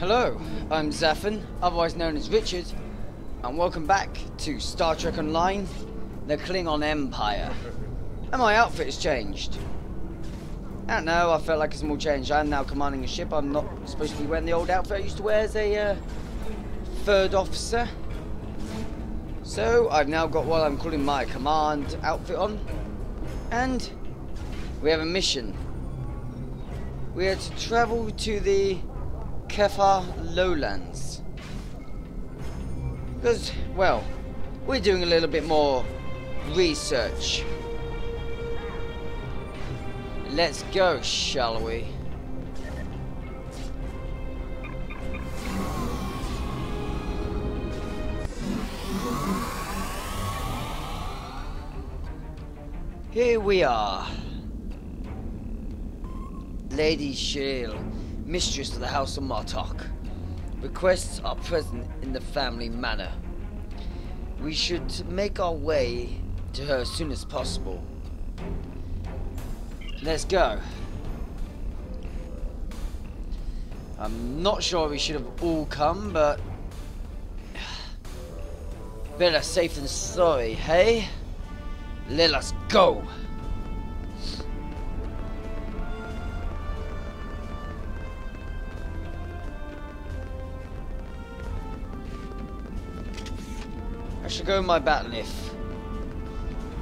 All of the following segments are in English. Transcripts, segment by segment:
Hello, I'm Zephan, otherwise known as Richard, and welcome back to Star Trek Online, the Klingon Empire. And my outfit has changed. I don't know, I felt like a small change. I am now commanding a ship. I'm not supposed to be wearing the old outfit I used to wear as a third officer. So I've now got what I'm calling my command outfit on. And we have a mission. We are to travel to the Kefar lowlands. Because, well, we're doing a little bit more research. Let's go, shall we? Here we are. Lady Shale, mistress of the House of Martok. Requests are present in the family manor. We should make our way to her as soon as possible. Let's go. I'm not sure we should have all come, but better safe than sorry, hey? Let us go. I should go in my bat lift.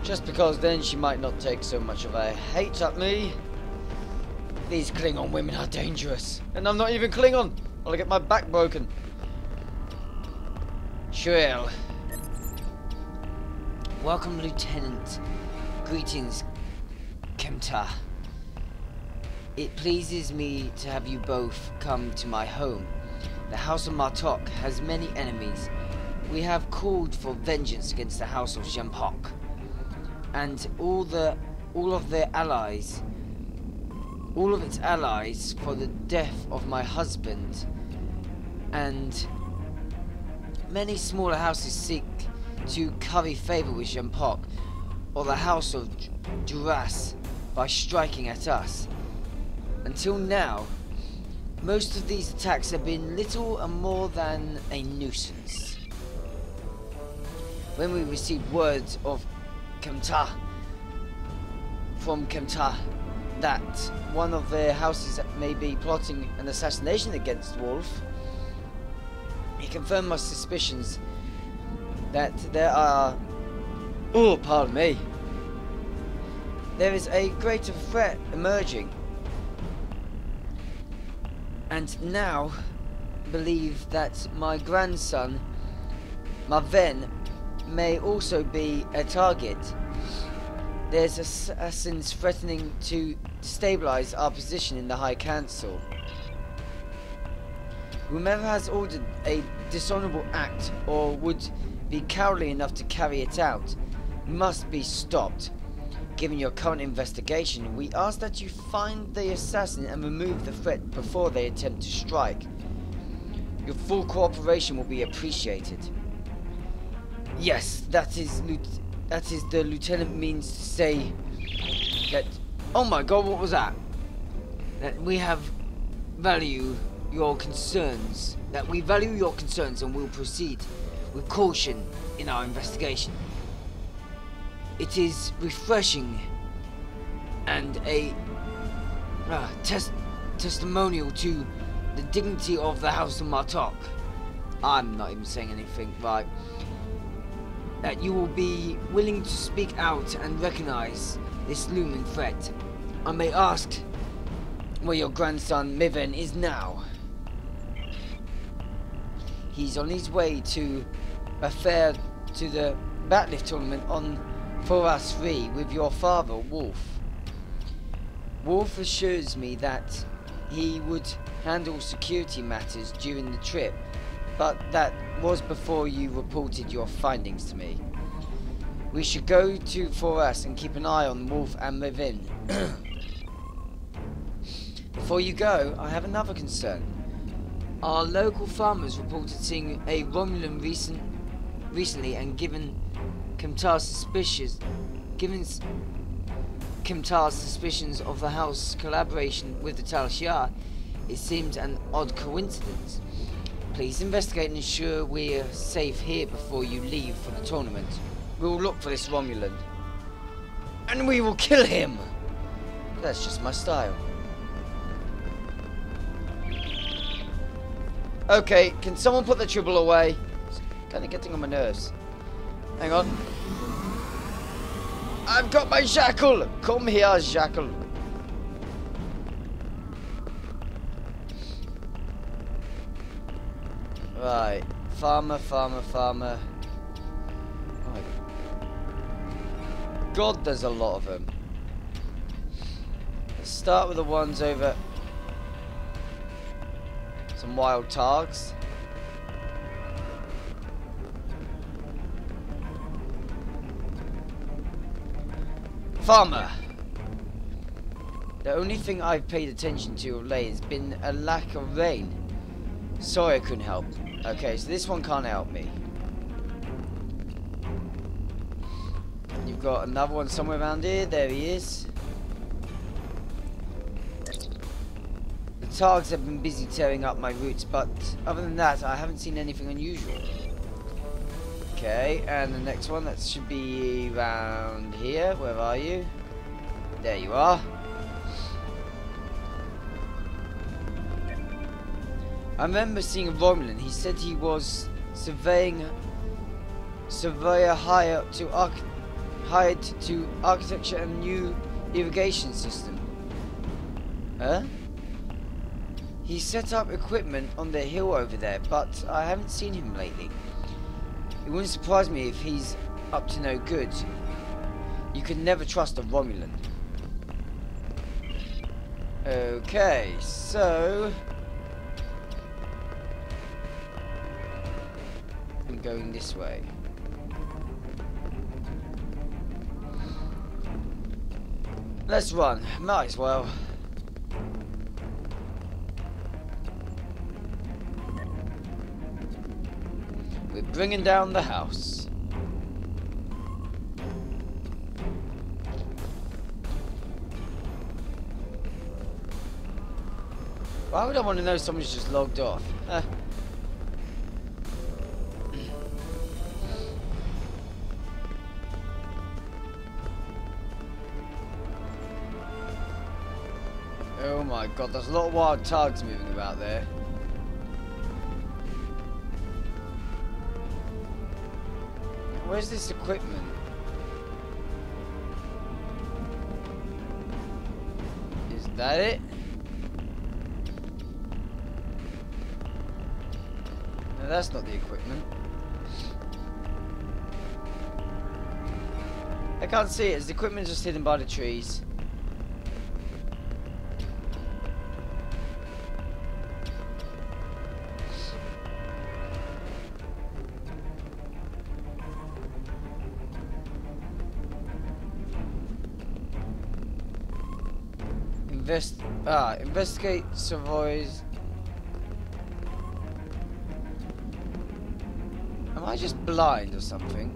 Just because then she might not take so much of a hate at me. These Klingon women are dangerous. And I'm not even Klingon. I'll get my back broken. Shrill. Welcome, Lieutenant. Greetings, Kemta. It pleases me to have you both come to my home. The House of Martok has many enemies. We have called for vengeance against the House of Jampok and all of its allies for the death of my husband, and many smaller houses seek to curry favor with Jampok or the House of Duras by striking at us. Until now, most of these attacks have been little and more than a nuisance. When we received words of from Kemta that one of their houses may be plotting an assassination against Wolf, he confirmed my suspicions that there are... Oh, pardon me. There is a greater threat emerging. And now believe that my grandson, Marven, may also be a target. There's assassins threatening to destabilize our position in the High Council. Whomever has ordered a dishonorable act or would be cowardly enough to carry it out must be stopped. Given your current investigation, we ask that you find the assassin and remove the threat before they attempt to strike. Your full cooperation will be appreciated. Yes, that is the lieutenant means to say that... Oh my god, what was that? That we value your concerns. That we value your concerns and will proceed with caution in our investigation. It is refreshing and a testimonial to the dignity of the House of Martok. I'm not even saying anything right. That you will be willing to speak out and recognize this looming threat. I may ask where your grandson Miven is now. He's on his way to the Batlift tournament on Forecas 3 with your father, Wolf. Wolf assures me that he would handle security matters during the trip, but that was before you reported your findings to me. We should go to Forecas and keep an eye on Wolf and Miven. Before you go, I have another concern. Our local farmers reported seeing a Romulan recently, and given Kemtar's suspicions of the House collaboration with the Tal Shiar, It seems an odd coincidence. Please investigate and ensure we're safe here before you leave for the tournament. We will look for this Romulan. And we will kill him! That's just my style. Okay, can someone put the tribble away? It's kind of getting on my nerves. Hang on. I've got my shackle! Come here, shackle. Right. Farmer. Oh my God, there's a lot of them. Let's start with the ones over... Some wild targs. Farmer. The only thing I've paid attention to of late has been a lack of rain. Sorry I couldn't help. Okay, so this one can't help me. You've got another one somewhere around here. There he is. The targs have been busy tearing up my roots, but other than that, I haven't seen anything unusual. Okay, and the next one, that should be around here. Where are you? There you are. I remember seeing a Romulan. He said he was surveyor hired to architecture a new irrigation system. Huh? He set up equipment on the hill over there, but I haven't seen him lately. It wouldn't surprise me if he's up to no good. You can never trust a Romulan. Okay, so... I'm going this way. Let's run. Might as well. We're bringing down the house. Why would I want to know someone's just logged off? Oh my God, there's a lot of wild targs moving about there. Where's this equipment? Is that it? No, that's not the equipment. I can't see it. The equipment's just hidden by the trees. Investigate Savoy's. Am I just blind or something?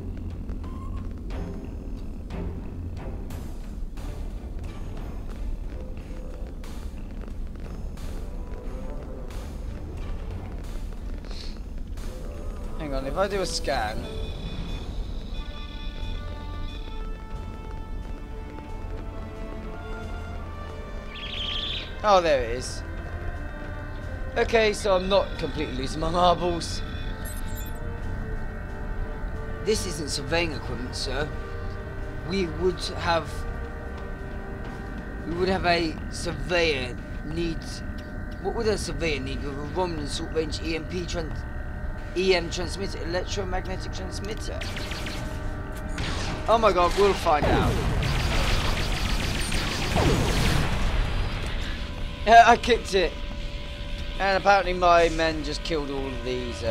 Hang on, if I do a scan. Oh, there it is. Okay, so I'm not completely losing my marbles. This isn't surveying equipment, sir. We would have a surveyor need. What would a surveyor need with a Romulan short range EM transmitter, electromagnetic transmitter? Oh my God, we'll find out. I kicked it, and apparently my men just killed all of these.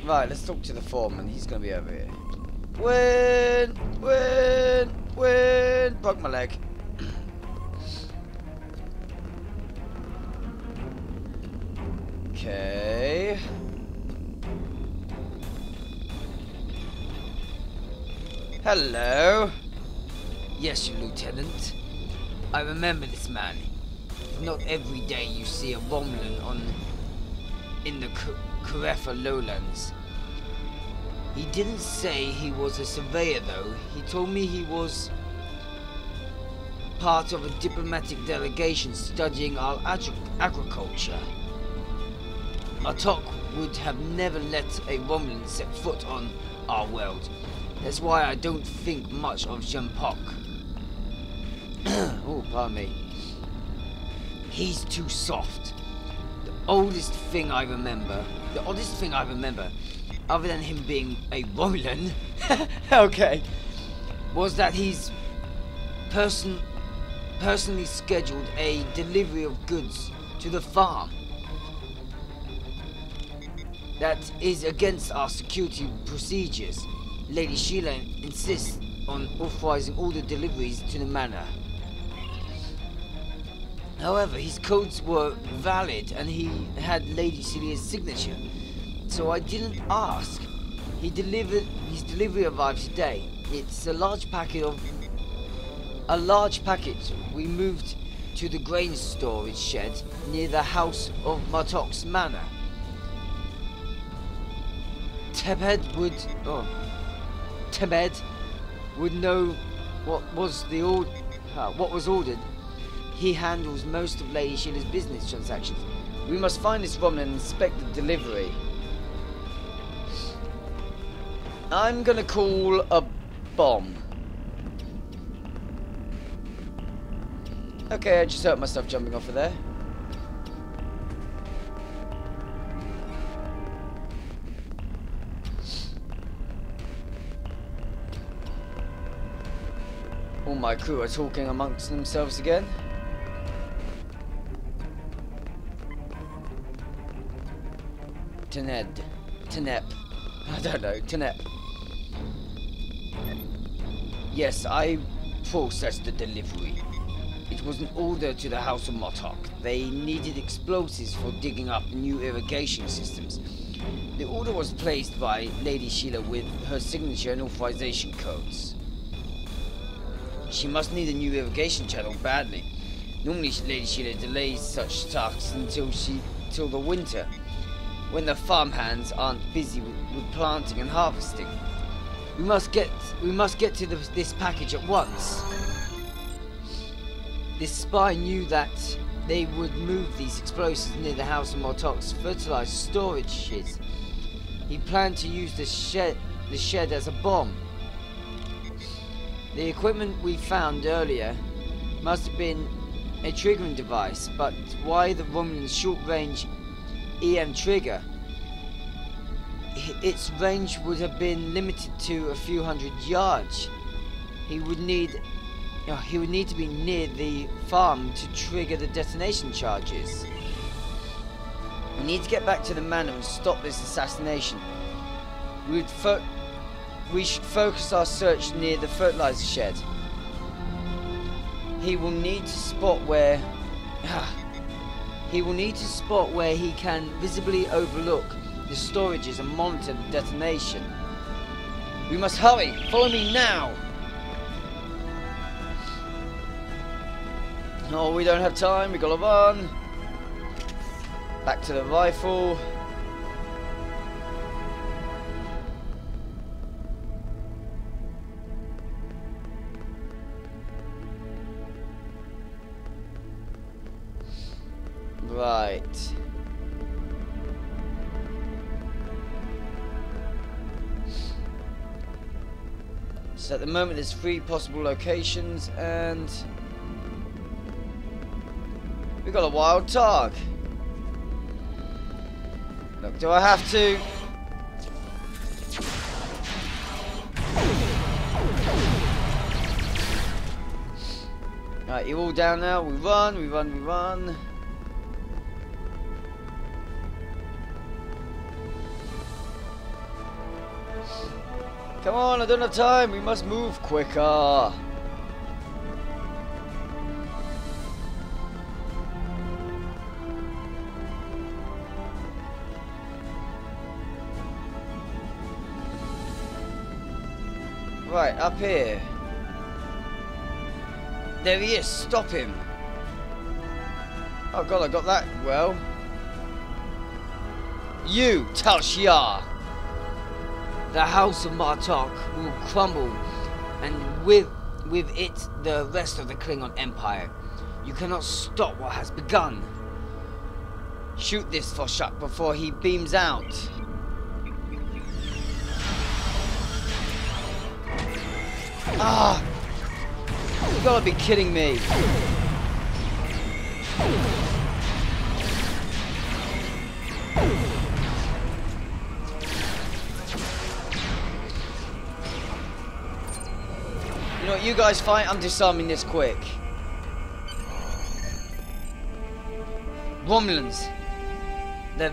Right, let's talk to the foreman. He's gonna be over here. Win! Broke my leg. Okay. Hello. Yes, Lieutenant. I remember this man. Not every day you see a Romulan in the Karefa lowlands. He didn't say he was a surveyor though. He told me he was part of a diplomatic delegation studying our agriculture. Martok would have never let a Romulan set foot on our world. That's why I don't think much of Jean-Paul. Oh, pardon me. He's too soft. The oddest thing I remember, other than him being a Romulan, okay, was that he's personally scheduled a delivery of goods to the farm. That is against our security procedures. Lady Sheila insists on authorizing all the deliveries to the manor. However, his codes were valid and he had Lady Sheila's signature, so I didn't ask. His delivery arrived today. It's a large package. We moved to the grain storage shed near the house of Martok's manor. Tebed would know what was ordered. He handles most of Lady Sheila's business transactions. We must find this Romulan and inspect the delivery. I'm gonna call a bomb. Okay, I just hurt myself jumping off of there. All my crew are talking amongst themselves again. Tenep. I don't know, Tenep. Yes, I processed the delivery. It was an order to the House of Martok. They needed explosives for digging up new irrigation systems. The order was placed by Lady Sheila with her signature and authorization codes. She must need a new irrigation channel badly. Normally Lady Sheila delays such tasks until the winter, when the farmhands aren't busy with planting and harvesting. We must get to this package at once. This spy knew that they would move these explosives near the house of Martok's fertilizer storage shed. He planned to use the shed as a bomb. The equipment we found earlier must have been a triggering device, but why the Romulan's short-range EM trigger? Its range would have been limited to a few hundred yards. He would need to be near the farm to trigger the detonation charges. We need to get back to the manor and stop this assassination. We should focus our search near the fertilizer shed. He will need to spot where he can visibly overlook the storages and monitor the detonation. We must hurry! Follow me now! No, we don't have time, we gotta run! Back to the rifle. Right. So at the moment there's 3 possible locations and we got a wild targ. Look, do I have to? Right, you're all down now. We run, we run, we run. Come on, I don't have time. We must move quicker. Right, up here. There he is, stop him. Oh god, I got that well. You, Tal Shiar. The house of Martok will crumble, and with it the rest of the Klingon Empire. You cannot stop what has begun. Shoot this Foshak before he beams out. Ah! You gotta be kidding me. You know what, you guys fight, I'm disarming this quick. Romulans. The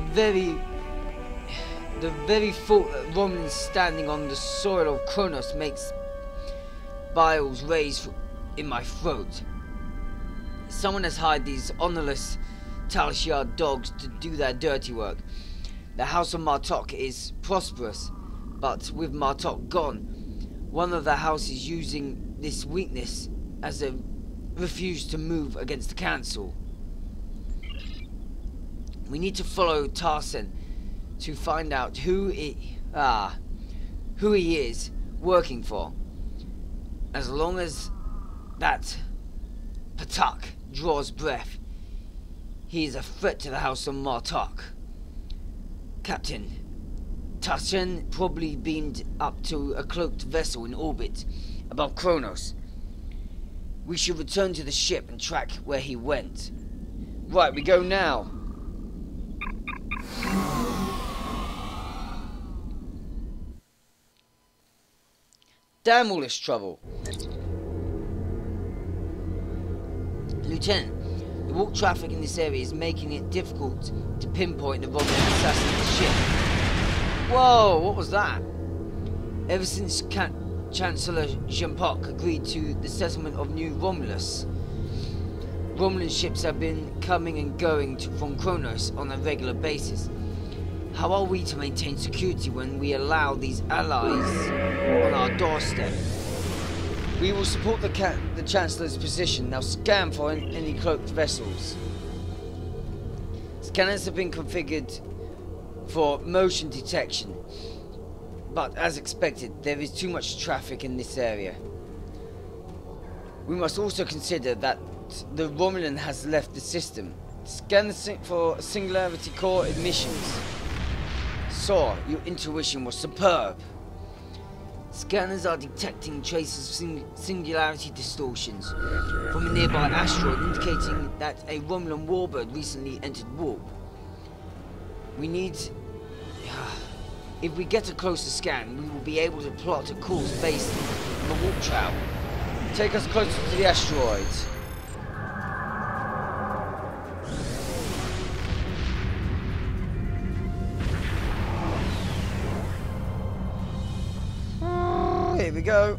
very thought that Romulans standing on the soil of Kronos makes biles raise in my throat. Someone has hired these honorless Tal Shiar dogs to do their dirty work. The house of Martok is prosperous, but with Martok gone, one of the houses using this weakness as a refuse to move against the council. We need to follow Tarsen to find out who he is working for. As long as that Patak draws breath, he is a threat to the house of Martok. Captain, Tarsen probably beamed up to a cloaked vessel in orbit above Kronos. We should return to the ship and track where he went. Right, we go now. Damn all this trouble. Lieutenant, the walk traffic in this area is making it difficult to pinpoint the Romulan assassin's ship. Whoa, what was that? Ever since Chancellor Jean-Paul agreed to the settlement of New Romulus, Romulan ships have been coming and going from Kronos on a regular basis. How are we to maintain security when we allow these allies on our doorstep? We will support the Chancellor's position. Now scan for any cloaked vessels. Scanners have been configured for motion detection, but as expected, there is too much traffic in this area. We must also consider that the Romulan has left the system. Scan for Singularity Core emissions. Saw, your intuition was superb. Scanners are detecting traces of singularity distortions from a nearby asteroid, indicating that a Romulan warbird recently entered warp. We need... If we get a closer scan, we will be able to plot a course based on the warp travel. Take us closer to the asteroid. Here we go.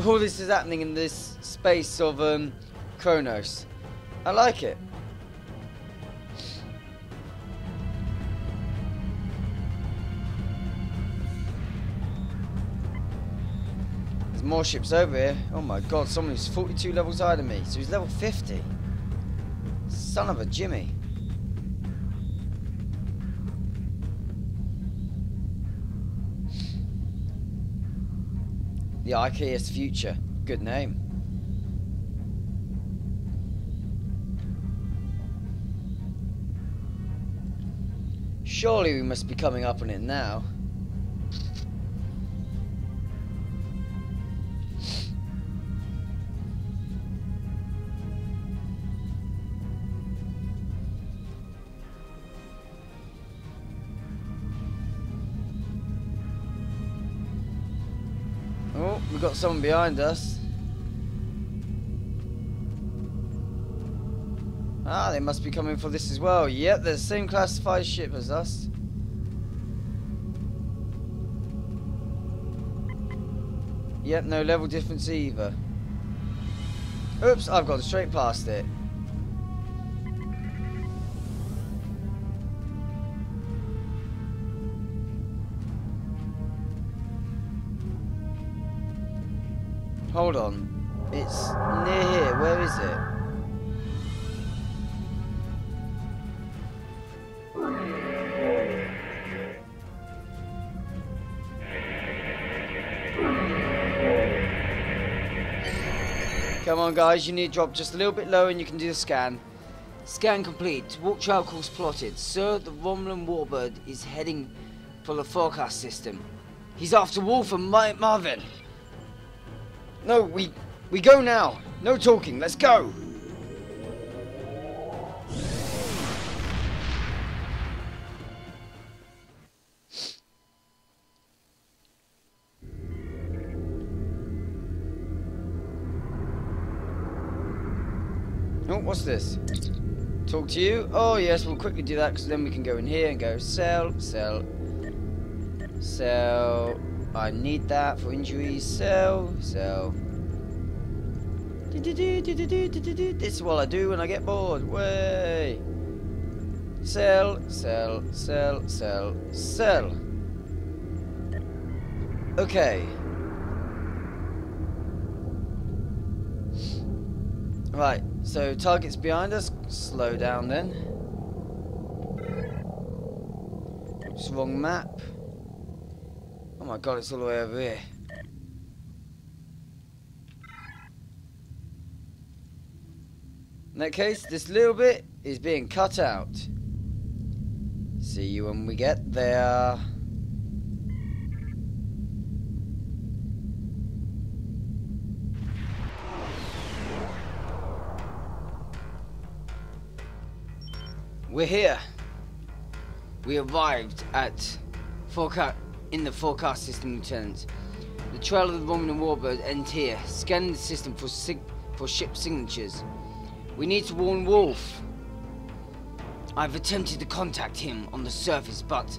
All this is happening in this space of Kronos. I like it. There's more ships over here. Oh my god, someone who's 42 levels higher than me. So he's level 50. Son of a Jimmy. The Archaeus Future. Good name. Surely we must be coming up on it now. Oh, we've got someone behind us. Ah, they must be coming for this as well. Yep, they're the same classified ship as us. Yep, no level difference either. Oops, I've gone straight past it. Hold on. It's near here. Where is it? Come on, guys. You need to drop just a little bit lower and you can do the scan. Scan complete. Warp trail course plotted. Sir, the Romulan warbird is heading for the Forecas system. He's after Wolf and Marvin. No, we go now. No talking. Let's go. Oh, what's this? Talk to you? Oh yes, we'll quickly do that because then we can go in here and go sell. I need that for injuries. Sell. This is what I do when I get bored. Way. Sell. Okay. Right, so target's behind us. Slow down then. It's the wrong map. Oh my god, it's all the way over here. In that case, this little bit is being cut out. See you when we get there. We're here. We arrived at Forecas in the Forecas system, Lieutenant. The trail of the Romulan warbird ends here. Scan the system for ship signatures. We need to warn Wolf. I've attempted to contact him on the surface, but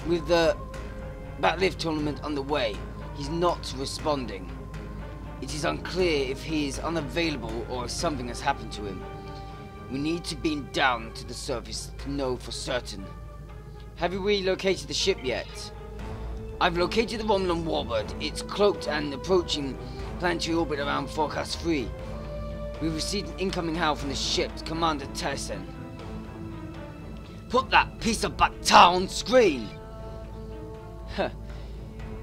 with the Batlift tournament underway, he's not responding. It is unclear if he is unavailable or if something has happened to him. We need to beam down to the surface to know for certain. Have you relocated the ship yet? I've located the Romulan warbird. It's cloaked and approaching planetary orbit around Forecas 3. We've received an incoming howl from the ship's Commander Tyson. Put that piece of bata on screen!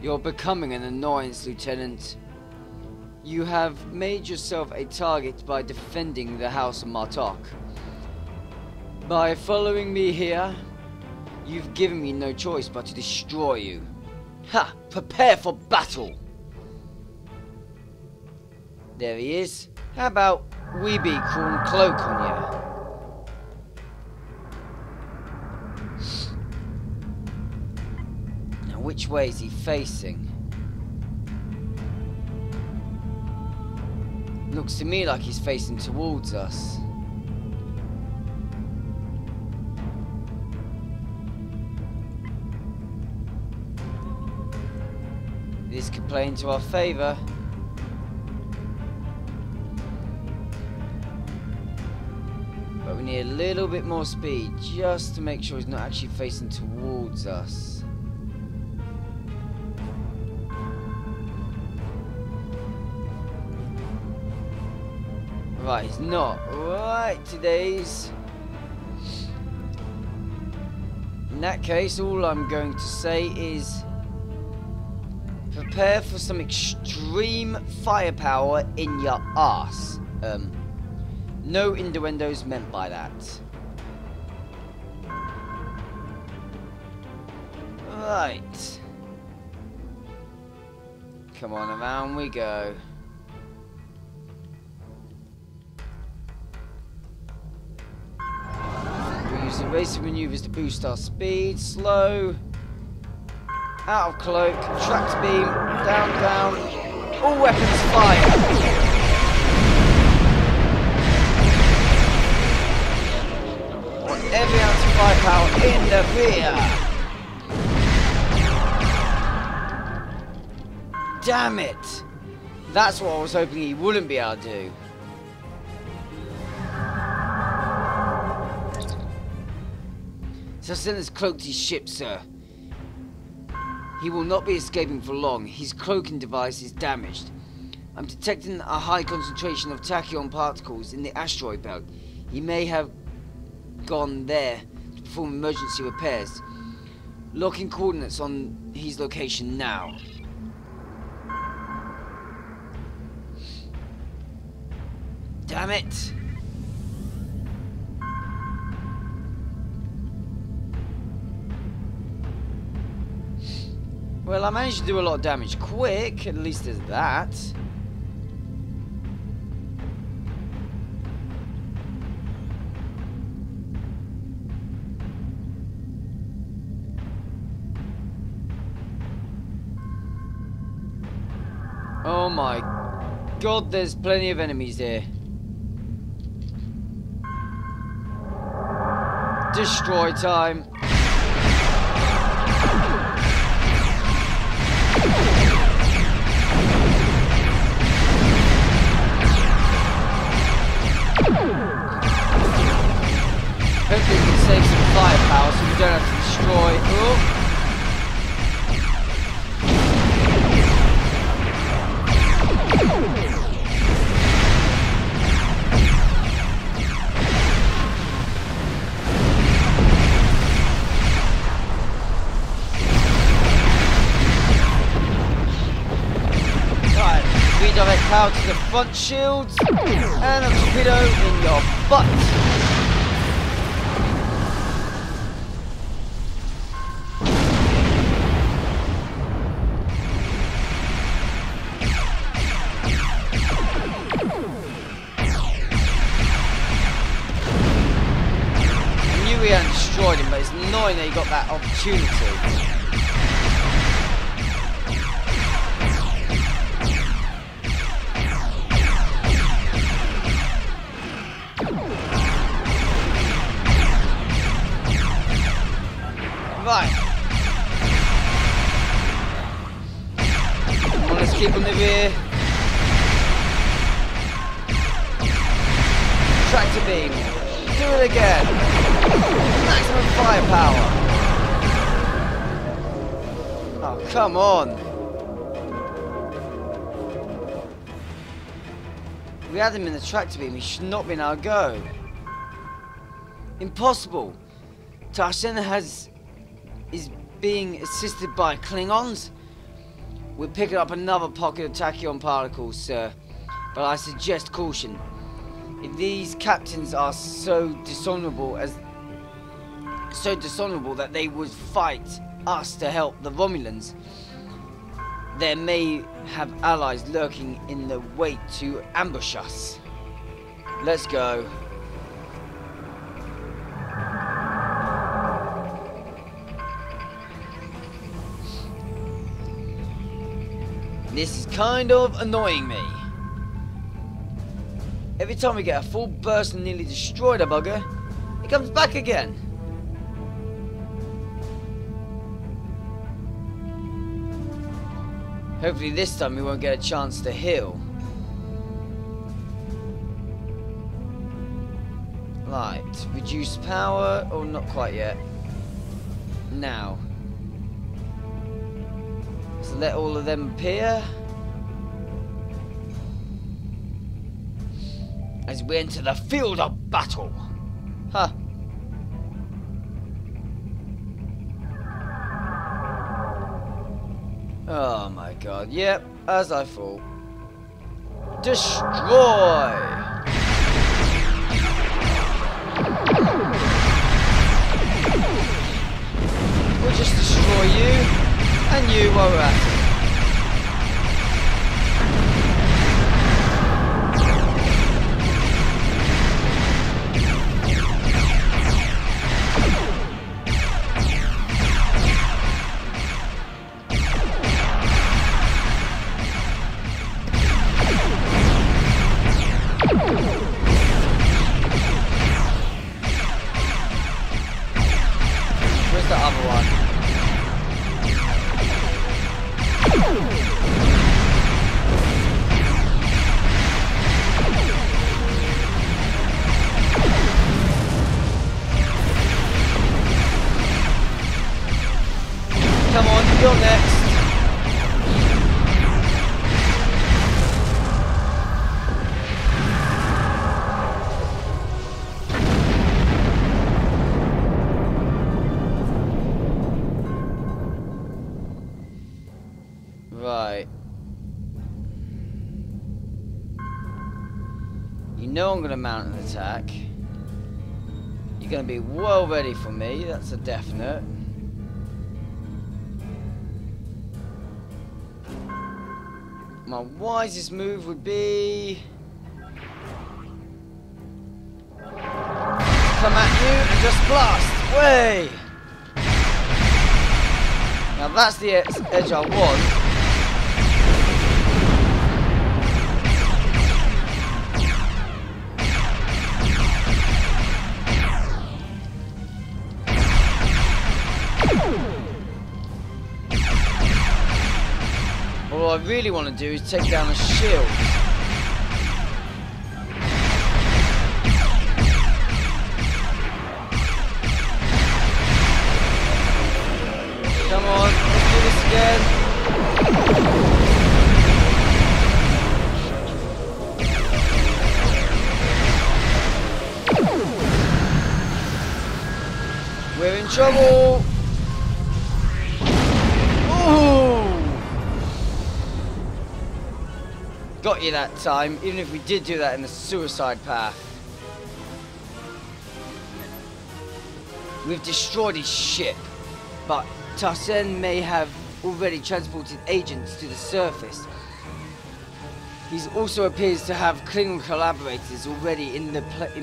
You're becoming an annoyance, Lieutenant. You have made yourself a target by defending the House of Martok. By following me here, you've given me no choice but to destroy you. Ha! Prepare for battle! There he is. How about we be crawling cloak on you? Now which way is he facing? Looks to me like he's facing towards us. This could play into our favour. But we need a little bit more speed just to make sure he's not actually facing towards us. Right, he's not. Right, today's. In that case, all I'm going to say is prepare for some extreme firepower in your ass. No innuendos meant by that. Right. Come on, around we go. We use the racing maneuvers to boost our speed. Slow. Out of cloak. Tracked beam. Down, down. All weapons fire. Every ounce of firepower in the rear. Damn it! That's what I was hoping he wouldn't be able to do. Sassena's cloaked his ship, sir. He will not be escaping for long. His cloaking device is damaged. I'm detecting a high concentration of tachyon particles in the asteroid belt. He may have gone there to perform emergency repairs. Locking coordinates on his location now. Damn it! Well, I managed to do a lot of damage quick, at least there's that. Oh my god, there's plenty of enemies here. Destroy time. Hopefully we can save some firepower so we don't have to destroy. Oh. Right, redirect power to the front shields and a torpedo in your butt. We hadn't destroyed him, but it's annoying that he got that opportunity. Right. Well, let's keep on the rear. Tractor beam. Do it again. Maximum firepower. Oh, come on. We had him in the tractor beam. He should not be able to go. Impossible. Tarshen is being assisted by Klingons. We're picking up another pocket of tachyon particles, sir. But I suggest caution. If these captains are so dishonorable that they would fight us to help the Romulans, they may have allies lurking in the wait to ambush us. Let's go. This is kind of annoying me. Every time we get a full burst and nearly destroy the bugger, it comes back again. Hopefully this time we won't get a chance to heal. Right, reduce power, or not quite yet. Now. So let all of them appear. As we enter the field of battle. Huh. Oh my god, yep, as I thought. Destroy! We'll just destroy you, and you while we're at it. Where's the other one? Right. You know I'm going to mount an attack. You're going to be well ready for me, that's a definite. My wisest move would be... come at you and just blast! Way! Now that's the edge I want. What I really want to do is take down a shield. Come on, let's do this again. We're in trouble. Got you that time, even if we did do that in the suicide path. We've destroyed his ship, but Tarsen may have already transported agents to the surface. He also appears to have Klingon collaborators already in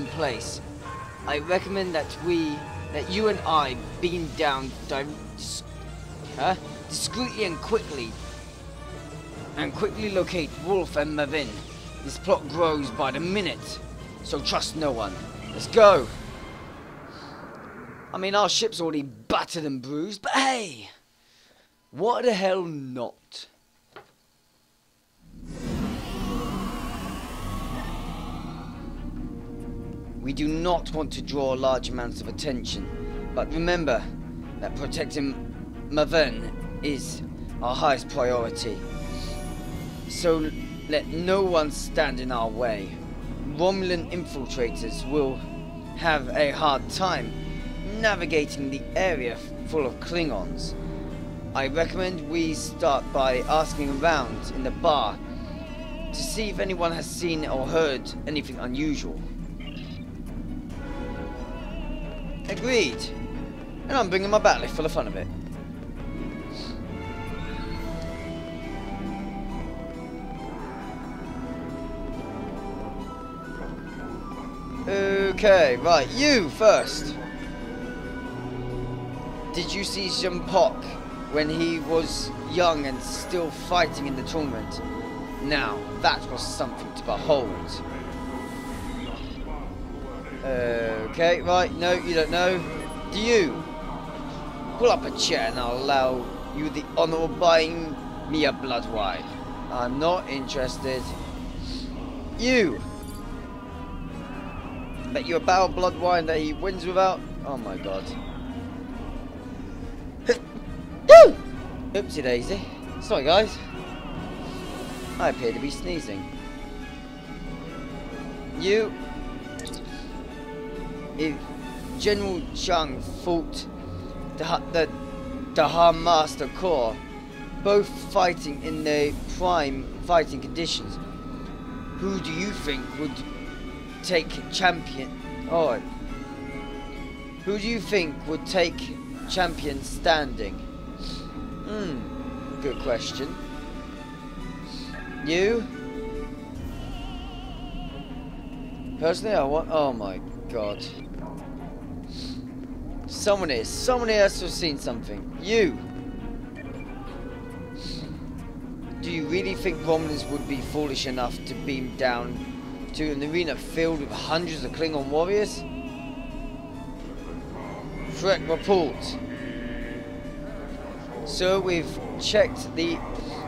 place. I recommend that you and I beam down discreetly and quickly locate Wolf and Mavin. This plot grows by the minute, so trust no one. Let's go! I mean, our ship's already battered and bruised, but hey! What the hell not? We do not want to draw large amounts of attention, but remember that protecting Mavin is our highest priority. So let no one stand in our way. Romulan infiltrators will have a hard time navigating the area full of Klingons. I recommend we start by asking around in the bar to see if anyone has seen or heard anything unusual. Agreed. And I'm bringing my battery for the fun of it. Okay, right, you first. Did you see Martok when he was young and still fighting in the tournament? Now, that was something to behold. Okay, right, no, you don't know. Do you? Pull up a chair and I'll allow you the honour of buying me a blood wine. I'm not interested. You! Bet you a barrel of blood wine that he wins without? Oh my god. Oopsie daisy. Sorry guys. I appear to be sneezing. You... If General Chung fought the Han Master Corps, both fighting in their prime fighting conditions, who do you think would take champion? Oh, who do you think would take champion standing? Good question. You? Personally, I want. Oh my god. Someone else has seen something. You! Do you really think Romulans would be foolish enough to beam down to an arena filled with hundreds of Klingon warriors? Threat report. So we've checked the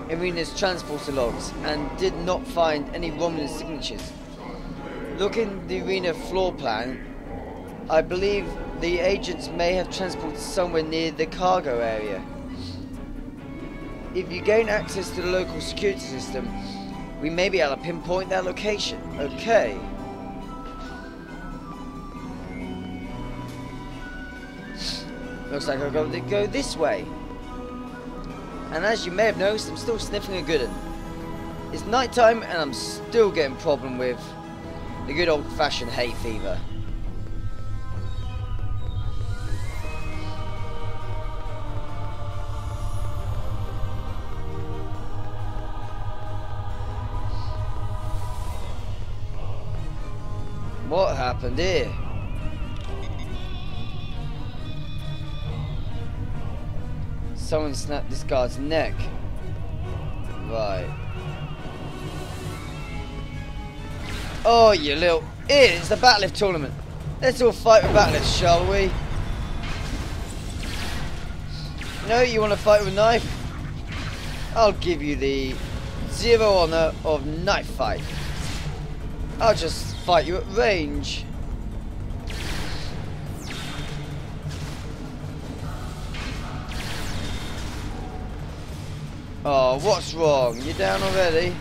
arena's transporter logs and did not find any Romulan signatures. Looking at the arena floor plan, I believe the agents may have transported somewhere near the cargo area. If you gain access to the local security system, we may be able to pinpoint their location. Okay. Looks like I've got to go this way. And as you may have noticed, I'm still sniffing a good one. It's night time and I'm still getting a problem with the good old fashioned hay fever. What happened here? Someone snapped this guard's neck. Right. Oh, you little... It's the backlift tournament. Let's all fight with backlift, shall we? No, you want to fight with a knife? I'll give you the zero honor of knife fight. I'll just fight you at range. Oh, what's wrong? You down already?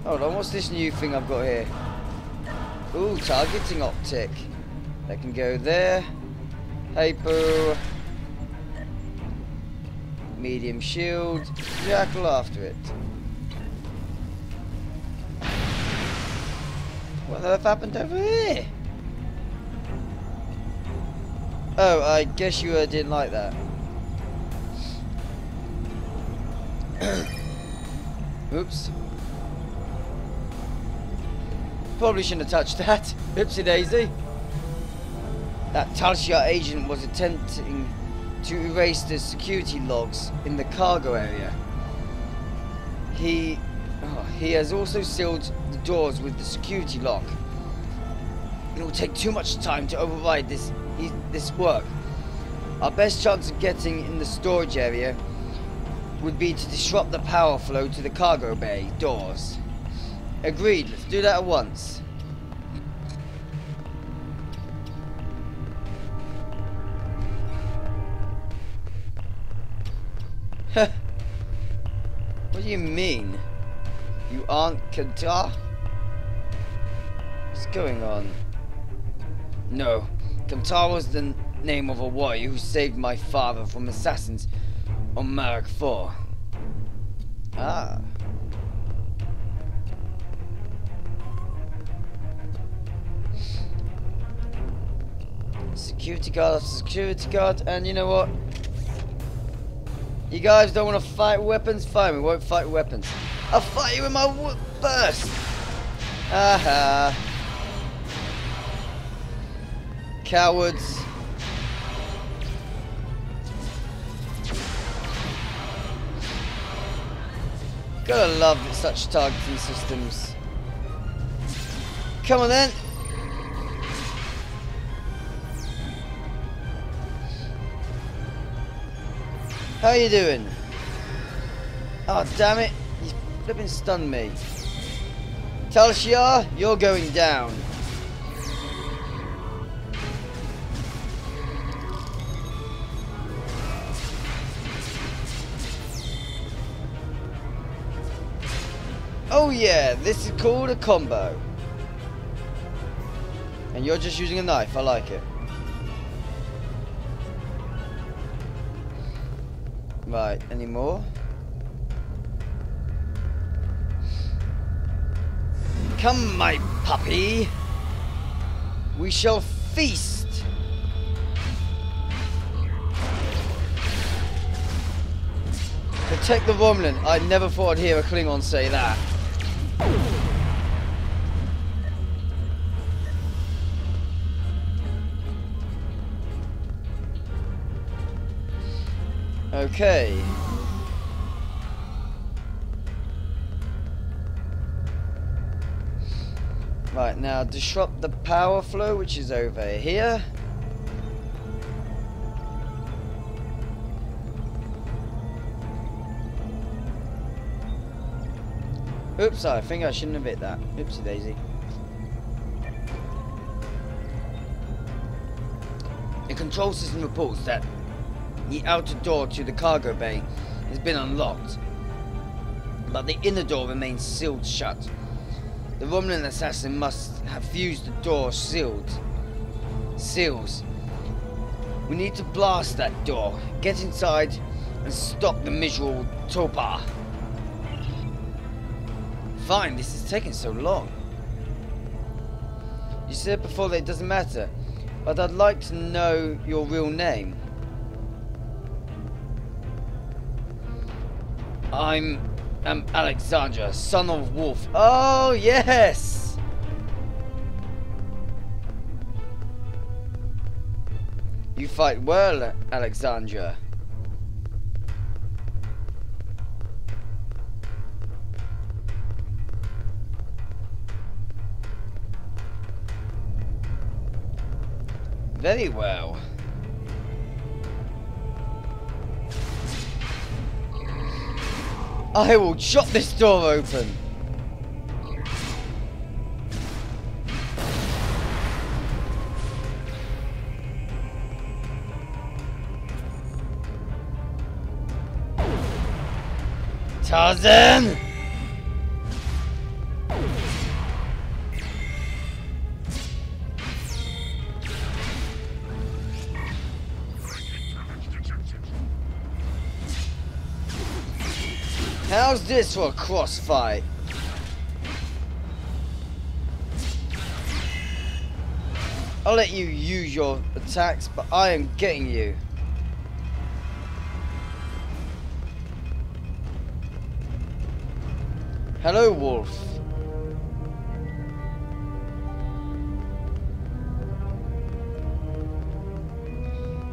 Hold on, what's this new thing I've got here? Ooh, targeting optic. That can go there. Hypo. Medium shield. Jackal after it. What the earth happened over here? Oh, I guess you didn't like that. Oops. Probably shouldn't have touched that. Oopsie daisy. That Talshia agent was attempting to erase the security logs in the cargo area. He has also sealed the doors with the security lock. It will take too much time to override this work. Our best chance of getting in the storage area would be to disrupt the power flow to the cargo bay doors. Agreed, let's do that at once. What do you mean? You aren't Qatar? What's going on? No, Qatar was the name of a warrior who saved my father from assassins on Martok 4. Ah. Security guard after security guard, and you know what? You guys don't want to fight with weapons? Fine, we won't fight with weapons. I'll fight you with my burst! Aha. Cowards. Gotta love such targeting systems. Come on then. How you doing? Oh damn it, you flipping stunned me. Talshia, you're going down. Oh yeah, this is called a combo. And you're just using a knife, I like it. Right, any more? Come, my puppy. We shall feast. Protect the Romulan. I never thought I'd hear a Klingon say that. Okay. Right, now disrupt the power flow, which is over here. Oops, I think I shouldn't have hit that. Oopsie daisy. The control system reports that the outer door to the cargo bay has been unlocked, but the inner door remains sealed shut. The Romulan assassin must have fused the door seals. We need to blast that door, get inside, and stop the miserable Topa. Fine, this is taking so long. You said before that it doesn't matter, but I'd like to know your real name. I'm Alexandra, son of Wolf. Oh, yes! You fight well, Alexandra. Very well. I will chop this door open. Tarzan! How's this for a crossfight? I'll let you use your attacks, but I am getting you. Hello, Wolf.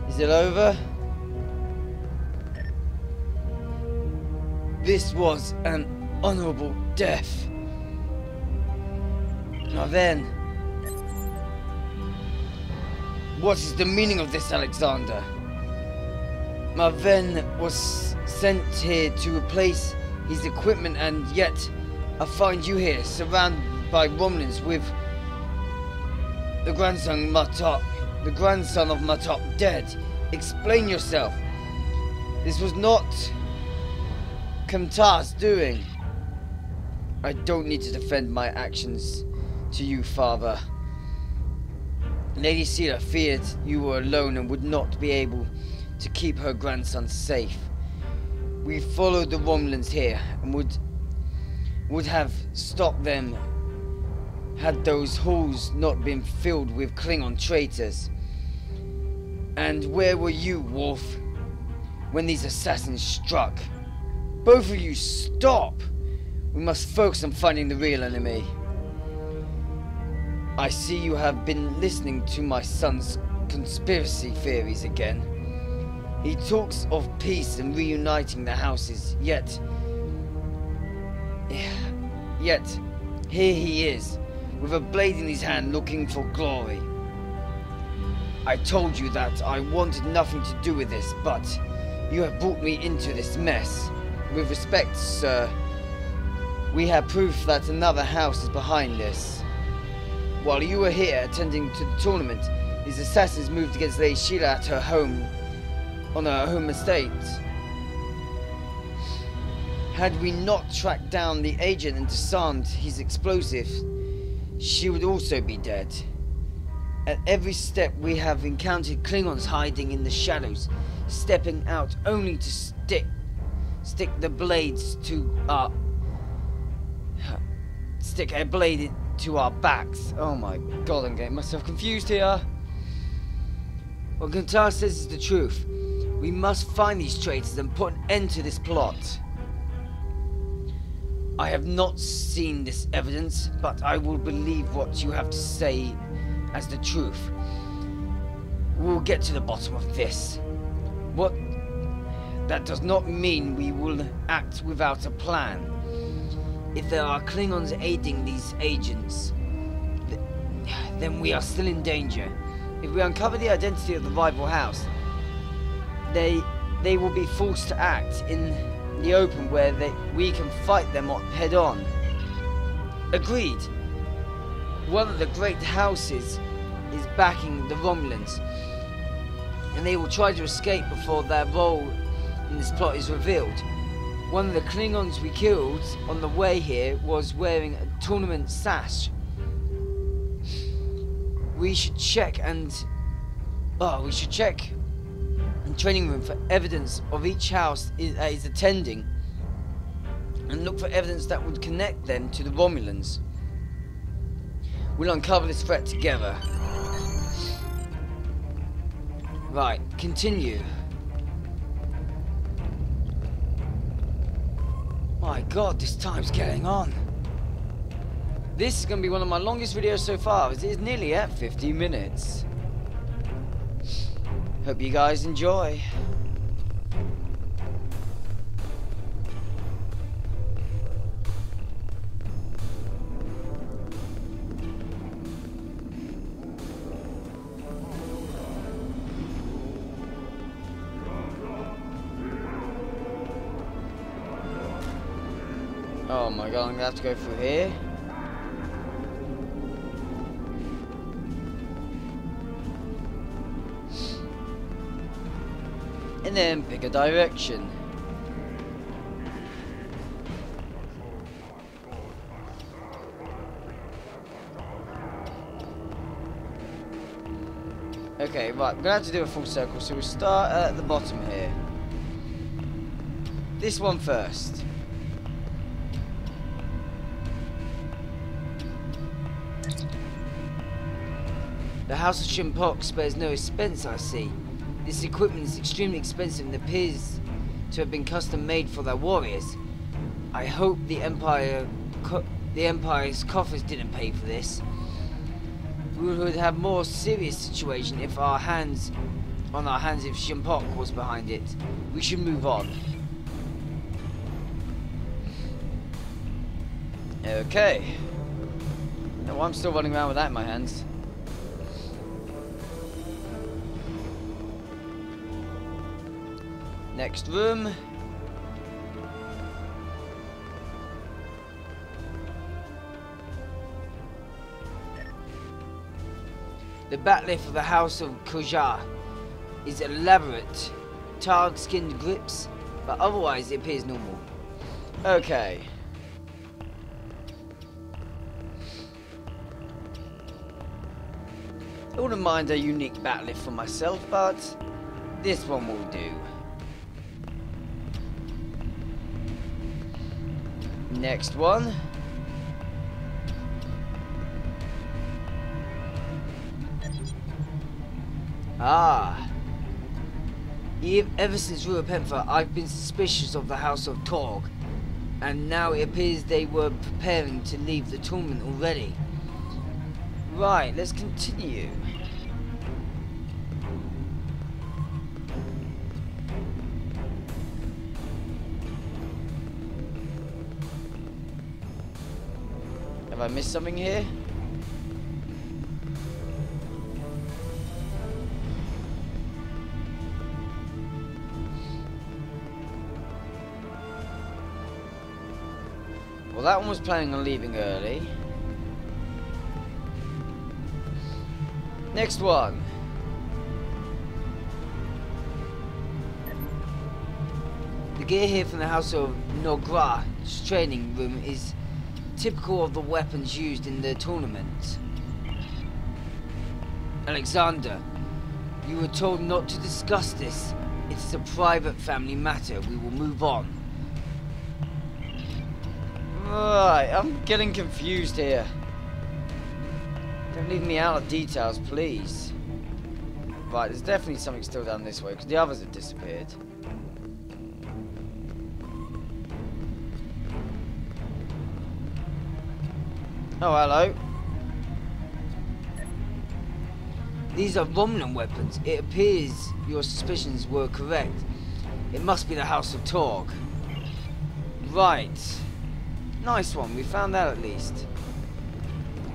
Is it over? This was an honorable death. Now then, what is the meaning of this, Alexander? Marven was sent here to replace his equipment, and yet I find you here, surrounded by Romulans with the grandson of Martok dead. Explain yourself. This was not Kamtar's doing. I don't need to defend my actions to you, father. Lady Sela feared you were alone and would not be able to keep her grandson safe. We followed the Romulans here and would have stopped them had those halls not been filled with Klingon traitors. And where were you, Wolf, when these assassins struck? Both of you, stop! We must focus on finding the real enemy. I see you have been listening to my son's conspiracy theories again. He talks of peace and reuniting the houses, yet here he is, with a blade in his hand looking for glory. I told you that I wanted nothing to do with this, but you have brought me into this mess. With respect, sir, we have proof that another house is behind this. While you were here attending to the tournament, these assassins moved against Lady Sela at her home, on her home estate. Had we not tracked down the agent and disarmed his explosives, she would also be dead. At every step we have encountered Klingons hiding in the shadows, stepping out only to stick the blades to our... stick a blade to our backs. Oh my god, I'm getting myself confused here. What Kantar says is the truth. We must find these traitors and put an end to this plot. I have not seen this evidence, but I will believe what you have to say as the truth. We'll get to the bottom of this. That does not mean we will act without a plan. If there are Klingons aiding these agents, then we are still in danger. If we uncover the identity of the rival house, they will be forced to act in the open where we can fight them head on. Agreed. One of the great houses is backing the Romulans, and they will try to escape before their role in this plot is revealed. One of the Klingons we killed on the way here was wearing a tournament sash. We should check training room for evidence of each house that is attending, and look for evidence that would connect them to the Romulans. We'll uncover this threat together. Right, continue. My god, this time's getting on. This is going to be one of my longest videos so far, as it is nearly at 50 minutes. Hope you guys enjoy. Oh my god, I'm gonna have to go through here. And then pick a direction. Okay, right, we're gonna have to do a full circle, so we'll start at the bottom here. This one first. The House of Martok spares no expense, I see. This equipment is extremely expensive and appears to have been custom made for their warriors. I hope the Empire's coffers didn't pay for this. We would have more serious situation if our hands if Martok was behind it. We should move on. Okay. No, I'm still running around with that in my hands. Next room. The backlift of the House of Koja is elaborate, tarred-skinned grips, but otherwise it appears normal. Okay. I wouldn't mind a unique backlift for myself, but this one will do. Next one. Ah. Ever since Ruapentha, I've been suspicious of the House of Torg, and now it appears they were preparing to leave the tournament already. Right, let's continue. Have I missed something here? Well, that one was planning on leaving early. Next one. The gear here from the House of Nogra's training room is typical of the weapons used in the tournament. Alexander, you were told not to discuss this. It's a private family matter. We will move on. Right, I'm getting confused here. Don't leave me out of details, please. Right, there's definitely something still down this way, because the others have disappeared. Oh, hello. These are Romulan weapons. It appears your suspicions were correct. It must be the House of Torg. Right. Nice one, we found that at least.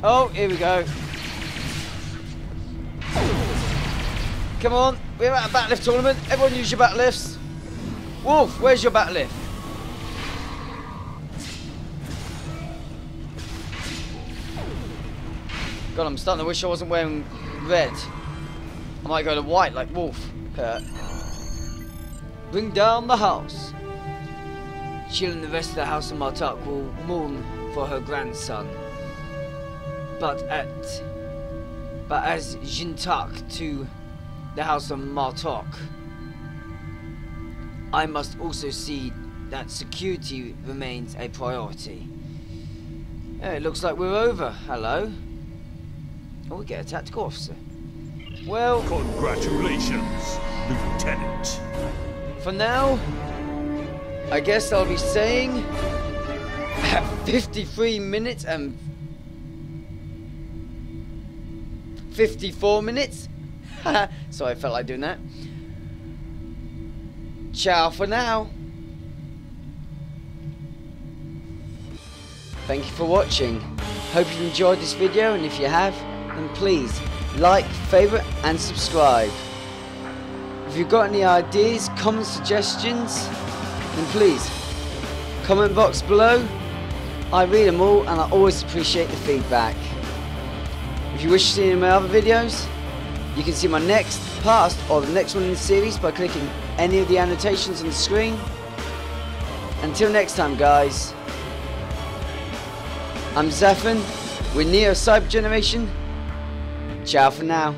Oh, here we go. Come on, we're at a backlift tournament. Everyone use your backlifts. Wolf, where's your backlift? God, I'm starting to wish I wasn't wearing red. I might go to white like Wolf. Bring down the house. She and the rest of the House of Martok will mourn for her grandson. But as Jintak to the House of Martok, I must also see that security remains a priority. Oh, it looks like we're over. Hello. Oh, we get a tactical officer. Well, congratulations, Lieutenant. For now, I guess I'll be saying at 53 minutes and 54 minutes. Sorry, I felt like doing that. Ciao for now. Thank you for watching. Hope you enjoyed this video, and if you have, then please like, favourite and subscribe. If you've got any ideas, comments, suggestions, then please comment box below. I read them all and I always appreciate the feedback. If you wish to see any of my other videos, you can see my next, past or the next one in the series by clicking any of the annotations on the screen. Until next time guys, I'm Zephan with Neo Cyber Generation. Ciao for now.